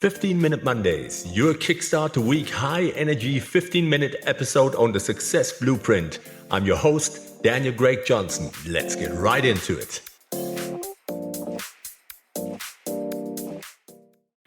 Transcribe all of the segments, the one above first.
15-Minute Mondays, your kickstart to week high-energy 15-minute episode on the Success Blueprint. I'm your host, Daniel Greg Johnson. Let's get right into it.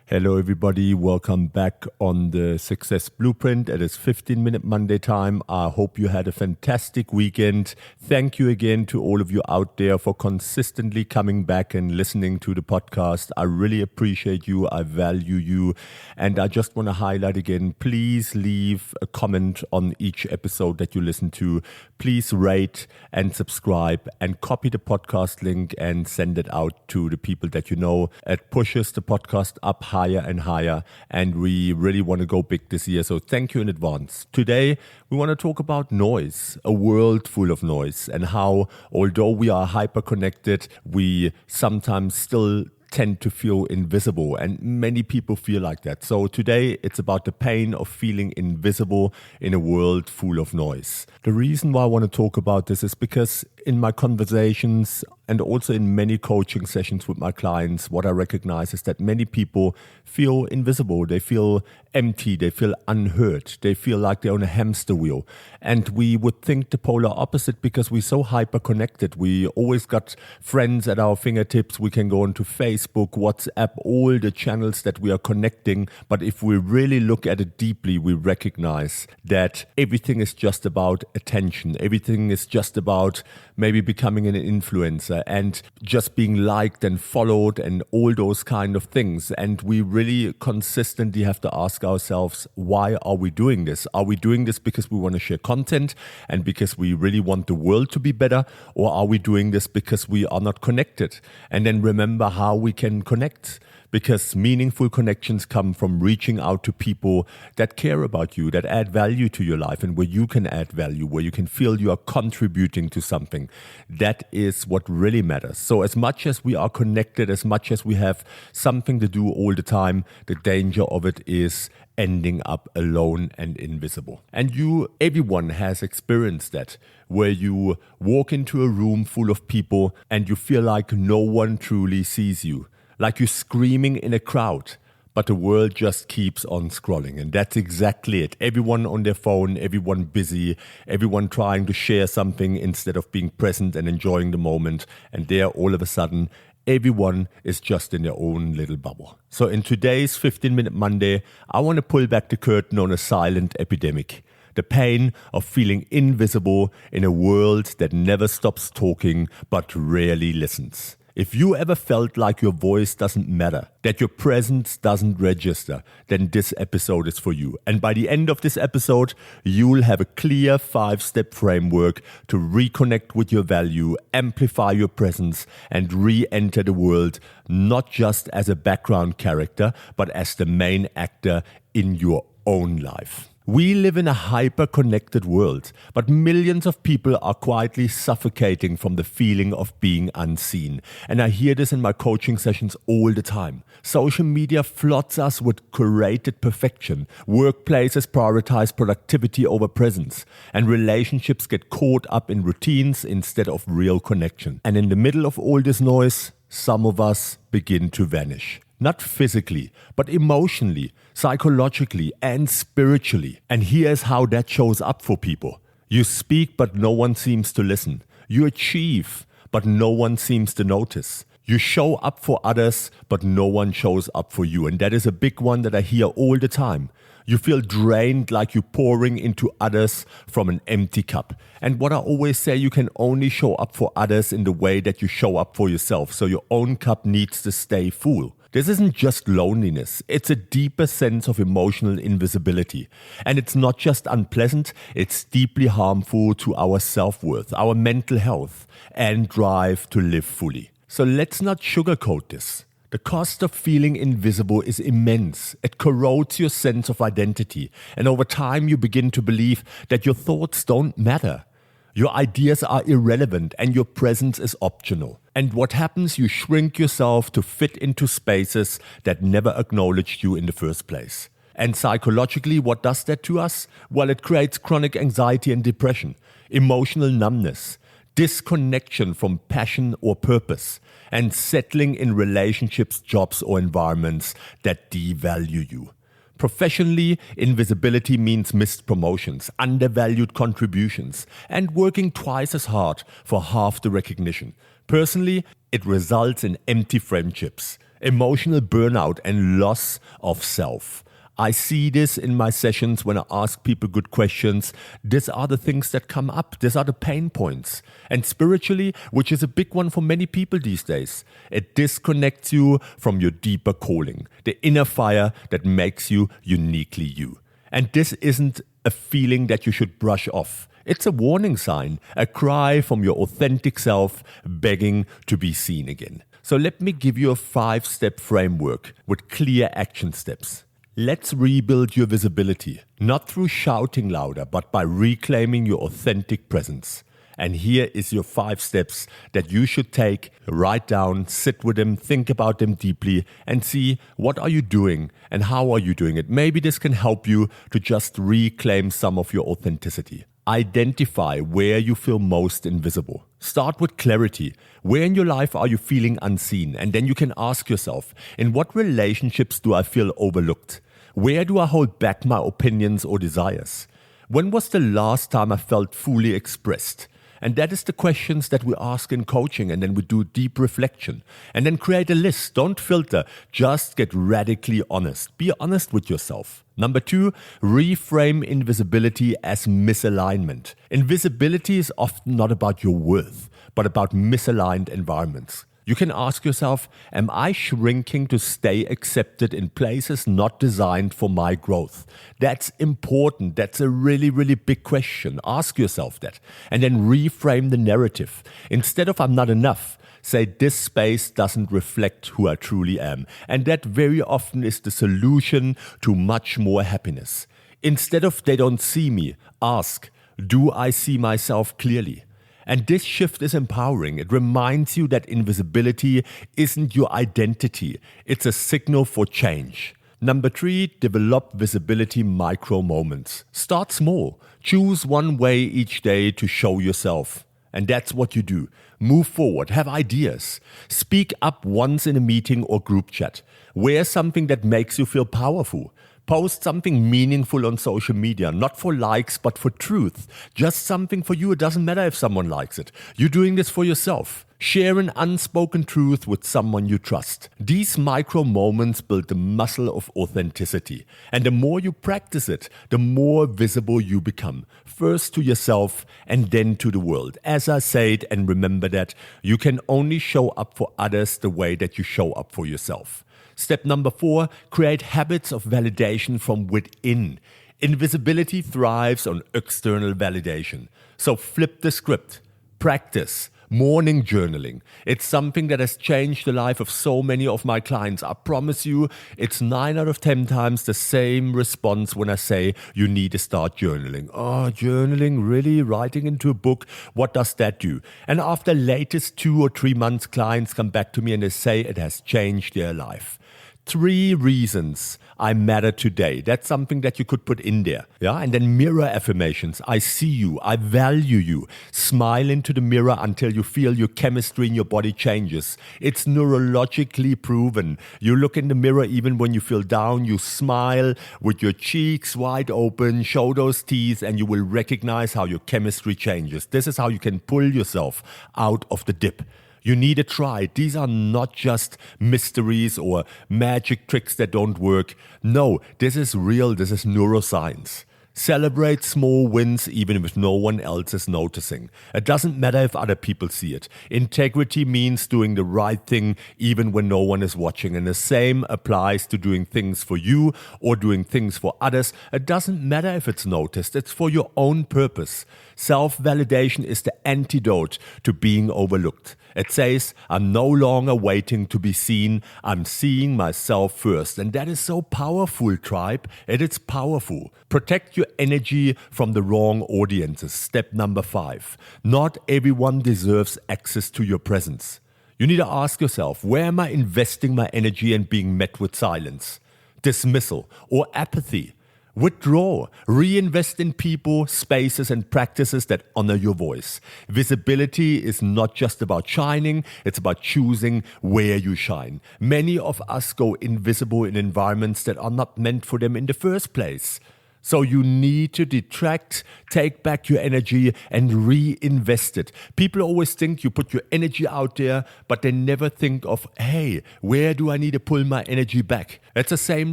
Hello everybody, welcome back on the Success Blueprint. It is 15-minute Monday time. I hope you had a fantastic weekend. Thank you again to all of you out there for consistently coming back and listening to the podcast. I really appreciate you. I value you. And I just want to highlight again, please leave a comment on each episode that you listen to. Please rate and subscribe and copy the podcast link and send it out to the people that you know. It pushes the podcast up higher and higher, and we really want to go big this year, so thank you in advance. Today we want to talk about noise, a world full of noise, and how although we are hyper connected, we sometimes still tend to feel invisible, and many people feel like that. So today it's about the pain of feeling invisible in a world full of noise. The reason why I want to talk about this is because in my conversations and also in many coaching sessions with my clients, what I recognize is that many people feel invisible. They feel empty. They feel unheard. They feel like they're on a hamster wheel. And we would think the polar opposite because we're so hyper connected. We always got friends at our fingertips. We can go onto Facebook, WhatsApp, all the channels that we are connecting. But if we really look at it deeply, we recognize that everything is just about attention. Everything is just about maybe becoming an influencer and just being liked and followed and all those kind of things. And we really consistently have to ask ourselves, why are we doing this? Are we doing this because we want to share content and because we really want the world to be better? Or are we doing this because we are not connected? And then remember how we can connect. Because meaningful connections come from reaching out to people that care about you, that add value to your life, and where you can add value, where you can feel you are contributing to something. That is what really matters. So as much as we are connected, as much as we have something to do all the time, the danger of it is ending up alone and invisible. And everyone has experienced that, where you walk into a room full of people and you feel like no one truly sees you. Like you're screaming in a crowd, but the world just keeps on scrolling. And that's exactly it. Everyone on their phone, everyone busy, everyone trying to share something instead of being present and enjoying the moment. And there, all of a sudden, everyone is just in their own little bubble. So in today's 15-Minute Monday, I want to pull back the curtain on a silent epidemic. The pain of feeling invisible in a world that never stops talking but rarely listens. If you ever felt like your voice doesn't matter, that your presence doesn't register, then this episode is for you. And by the end of this episode, you'll have a clear 5-step framework to reconnect with your value, amplify your presence, and re-enter the world, not just as a background character, but as the main actor in your own life. We live in a hyper-connected world, but millions of people are quietly suffocating from the feeling of being unseen. And I hear this in my coaching sessions all the time. Social media floods us with curated perfection. Workplaces prioritize productivity over presence. And relationships get caught up in routines instead of real connection. And in the middle of all this noise, some of us begin to vanish. Not physically, but emotionally, psychologically, and spiritually. And here's how that shows up for people. You speak, but no one seems to listen. You achieve, but no one seems to notice. You show up for others, but no one shows up for you. And that is a big one that I hear all the time. You feel drained, like you're pouring into others from an empty cup. And what I always say, you can only show up for others in the way that you show up for yourself. So your own cup needs to stay full. This isn't just loneliness, it's a deeper sense of emotional invisibility. And it's not just unpleasant, it's deeply harmful to our self-worth, our mental health, and drive to live fully. So let's not sugarcoat this. The cost of feeling invisible is immense. It corrodes your sense of identity. And over time, you begin to believe that your thoughts don't matter. Your ideas are irrelevant and your presence is optional. And what happens? You shrink yourself to fit into spaces that never acknowledged you in the first place. And psychologically, what does that to us? Well, it creates chronic anxiety and depression, emotional numbness, disconnection from passion or purpose, and settling in relationships, jobs, or environments that devalue you. Professionally, invisibility means missed promotions, undervalued contributions, and working twice as hard for half the recognition. Personally, it results in empty friendships, emotional burnout, and loss of self. I see this in my sessions when I ask people good questions. These are the things that come up. These are the pain points. And spiritually, which is a big one for many people these days, it disconnects you from your deeper calling, the inner fire that makes you uniquely you. And this isn't a feeling that you should brush off. It's a warning sign, a cry from your authentic self begging to be seen again. So let me give you a 5-step framework with clear action steps. Let's rebuild your visibility, not through shouting louder, but by reclaiming your authentic presence. And here is your 5 steps that you should take, write down, sit with them, think about them deeply, and see what are you doing and how are you doing it. Maybe this can help you to just reclaim some of your authenticity. Identify where you feel most invisible. Start with clarity. Where in your life are you feeling unseen? And then you can ask yourself, in what relationships do I feel overlooked? Where do I hold back my opinions or desires? When was the last time I felt fully expressed? And that is the questions that we ask in coaching, and then we do deep reflection. And then create a list. Don't filter. Just get radically honest. Be honest with yourself. Number 2, reframe invisibility as misalignment. Invisibility is often not about your worth, but about misaligned environments. You can ask yourself, am I shrinking to stay accepted in places not designed for my growth? That's important. That's a really, really big question. Ask yourself that. And then reframe the narrative. Instead of I'm not enough, say this space doesn't reflect who I truly am. And that very often is the solution to much more happiness. Instead of they don't see me, ask, do I see myself clearly? And this shift is empowering. It reminds you that invisibility isn't your identity. It's a signal for change. Number 3, develop visibility micro moments. Start small. Choose one way each day to show yourself. And that's what you do. Move forward. Have ideas. Speak up once in a meeting or group chat. Wear something that makes you feel powerful. Post something meaningful on social media, not for likes, but for truth. Just something for you. It doesn't matter if someone likes it. You're doing this for yourself. Share an unspoken truth with someone you trust. These micro moments build the muscle of authenticity. And the more you practice it, the more visible you become. First to yourself and then to the world. As I said, and remember that, you can only show up for others the way that you show up for yourself. Step number 4, create habits of validation from within. Invisibility thrives on external validation. So flip the script. Practice. Morning journaling. It's something that has changed the life of so many of my clients. I promise you, it's 9 out of 10 times the same response when I say you need to start journaling. Oh, journaling? Really? Writing into a book? What does that do? And after latest 2 or 3 months, clients come back to me and they say it has changed their life. 3 reasons I matter today. That's something that you could put in there. Yeah, and then mirror affirmations. I see you. I value you. Smile into the mirror until you feel your chemistry in your body changes. It's neurologically proven. You look in the mirror even when you feel down. You smile with your cheeks wide open. Show those teeth and you will recognize how your chemistry changes. This is how you can pull yourself out of the dip. You need to try. These are not just mysteries or magic tricks that don't work. No, this is real. This is neuroscience. Celebrate small wins even if no one else is noticing. It doesn't matter if other people see it. Integrity means doing the right thing even when no one is watching. And the same applies to doing things for you or doing things for others. It doesn't matter if it's noticed. It's for your own purpose. Self-validation is the antidote to being overlooked. It says, I'm no longer waiting to be seen. I'm seeing myself first. And that is so powerful, tribe. It is powerful. Protect your energy from the wrong audiences. Step number 5. Not everyone deserves access to your presence. You need to ask yourself, where am I investing my energy and being met with silence, dismissal, or apathy? Withdraw. Reinvest in people, spaces, and practices that honor your voice. Visibility is not just about shining, it's about choosing where you shine. Many of us go invisible in environments that are not meant for them in the first place. So you need to detract, take back your energy, and reinvest it. People always think you put your energy out there, but they never think of, hey, where do I need to pull my energy back? It's the same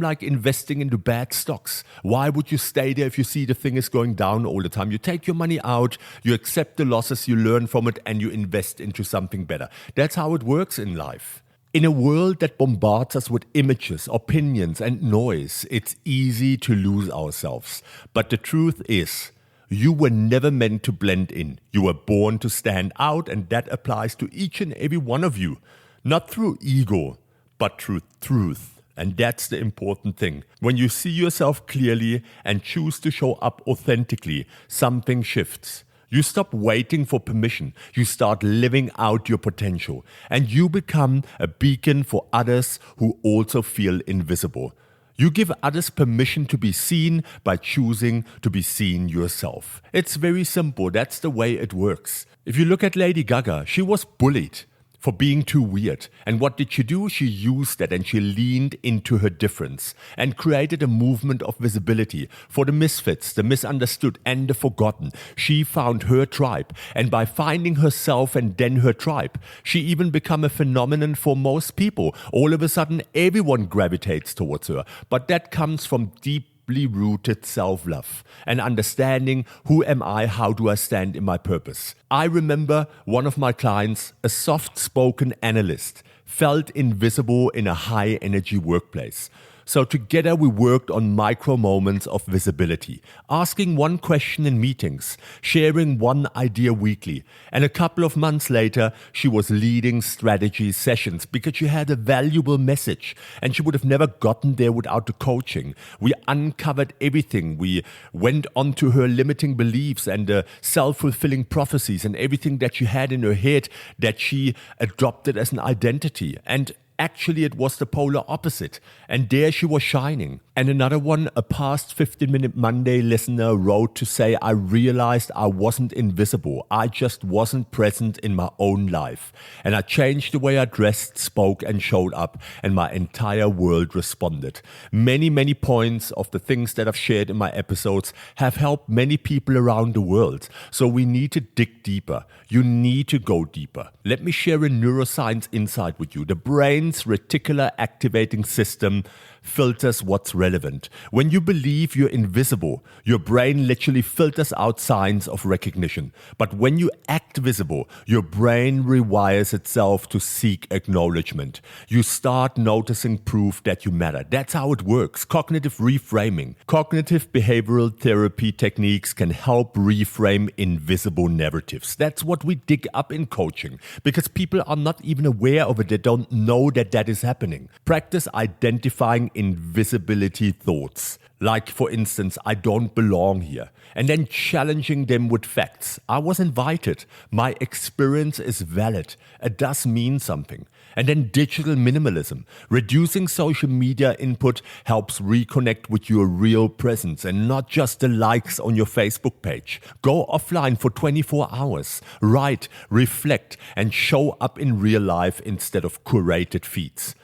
like investing into bad stocks. Why would you stay there if you see the thing is going down all the time? You take your money out, you accept the losses, you learn from it, and you invest into something better. That's how it works in life. In a world that bombards us with images, opinions, and noise, it's easy to lose ourselves. But the truth is, you were never meant to blend in. You were born to stand out, and that applies to each and every one of you. Not through ego, but through truth. And that's the important thing. When you see yourself clearly and choose to show up authentically, something shifts. You stop waiting for permission. You start living out your potential. And you become a beacon for others who also feel invisible. You give others permission to be seen by choosing to be seen yourself. It's very simple. That's the way it works. If you look at Lady Gaga, she was bullied for being too weird. And what did she do? She used that and she leaned into her difference and created a movement of visibility for the misfits, the misunderstood, and the forgotten. She found her tribe. And by finding herself and then her tribe, she even became a phenomenon for most people. All of a sudden, everyone gravitates towards her. But that comes from deeply rooted self-love and understanding who am I, how do I stand in my purpose. I remember one of my clients, a soft-spoken analyst, felt invisible in a high-energy workplace. So together we worked on micro moments of visibility, asking one question in meetings, sharing one idea weekly. And a couple of months later, she was leading strategy sessions because she had a valuable message and she would have never gotten there without the coaching. We uncovered everything. We went on to her limiting beliefs and the self-fulfilling prophecies and everything that she had in her head that she adopted as an identity. And actually, it was the polar opposite. And there she was shining. And another one, a past 15-minute Monday listener wrote to say, I realized I wasn't invisible. I just wasn't present in my own life. And I changed the way I dressed, spoke, and showed up. And my entire world responded. Many, many points of the things that I've shared in my episodes have helped many people around the world. So we need to dig deeper. You need to go deeper. Let me share a neuroscience insight with you. The brain's reticular activating system filters what's relevant. When you believe you're invisible, your brain literally filters out signs of recognition. But when you act visible, your brain rewires itself to seek acknowledgement. You start noticing proof that you matter. That's how it works. Cognitive reframing. Cognitive behavioral therapy techniques can help reframe invisible narratives. That's what we dig up in coaching because people are not even aware of it. They don't know that that is happening. Practice identifying invisibility thoughts. Like, for instance, I don't belong here. And then challenging them with facts. I was invited. My experience is valid. It does mean something. And then digital minimalism. Reducing social media input helps reconnect with your real presence and not just the likes on your Facebook page. Go offline for 24 hours. Write, reflect, and show up in real life instead of curated feeds.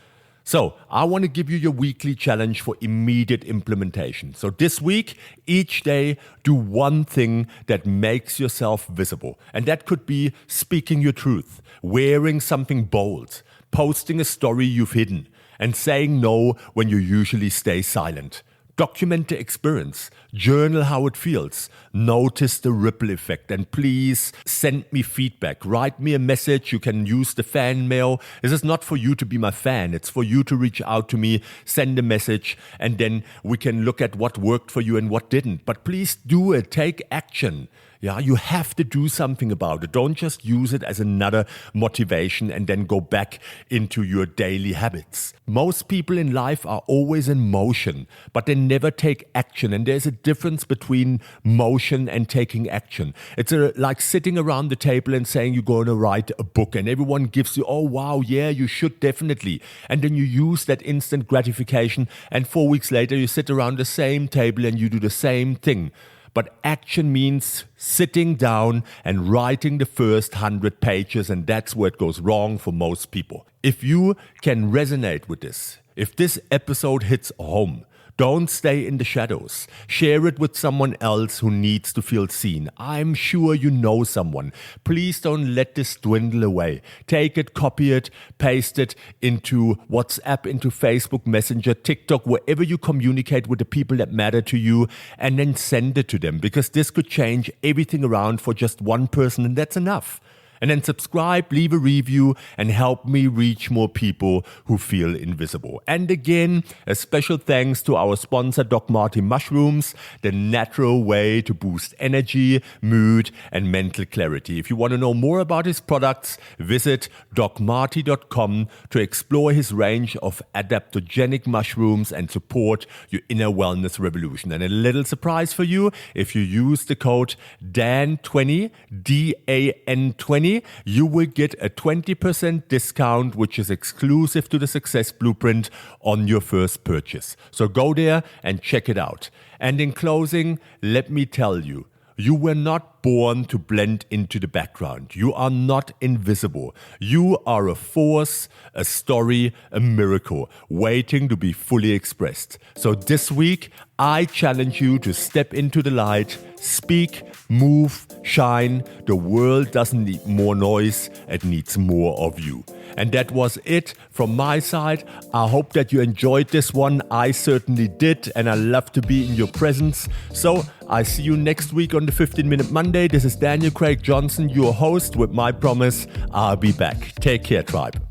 So, I want to give you your weekly challenge for immediate implementation. So this week, each day, do one thing that makes yourself visible. And that could be speaking your truth, wearing something bold, posting a story you've hidden, and saying no when you usually stay silent. Document the experience. Journal how it feels. Notice the ripple effect. And please send me feedback. Write me a message. You can use the fan mail. This is not for you to be my fan. It's for you to reach out to me, send a message, and then we can look at what worked for you and what didn't. But please do it. Take action. Yeah, you have to do something about it. Don't just use it as another motivation and then go back into your daily habits. Most people in life are always in motion, but they never take action. And there's a difference between motion and taking action. It's like sitting around the table and saying you're going to write a book, and everyone gives you, oh, wow, yeah, you should definitely. And then you use that instant gratification, and 4 weeks later you sit around the same table and you do the same thing. But action means sitting down and writing the first 100 pages, and that's where it goes wrong for most people. If you can resonate with this, if this episode hits home, don't stay in the shadows. Share it with someone else who needs to feel seen. I'm sure you know someone. Please don't let this dwindle away. Take it, copy it, paste it into WhatsApp, into Facebook Messenger, TikTok, wherever you communicate with the people that matter to you, and then send it to them, because this could change everything around for just one person, and that's enough. And then subscribe, leave a review, and help me reach more people who feel invisible. And again, a special thanks to our sponsor, Doc Marty Mushrooms, the natural way to boost energy, mood, and mental clarity. If you want to know more about his products, visit docmarty.com to explore his range of adaptogenic mushrooms and support your inner wellness revolution. And a little surprise for you, if you use the code DAN20, DAN20, you will get a 20% discount, which is exclusive to the Success Blueprint on your first purchase. So go there and check it out. And in closing, let me tell you, you were not born to blend into the background. You are not invisible. You are a force, a story, a miracle, waiting to be fully expressed. So this week, I challenge you to step into the light, speak, move, shine. The world doesn't need more noise, it needs more of you. And that was it from my side. I hope that you enjoyed this one. I certainly did, and I love to be in your presence. So I see you next week on the 15-Minute Monday. This is Daniel Craig Johnson, your host, with my promise, I'll be back. Take care, tribe.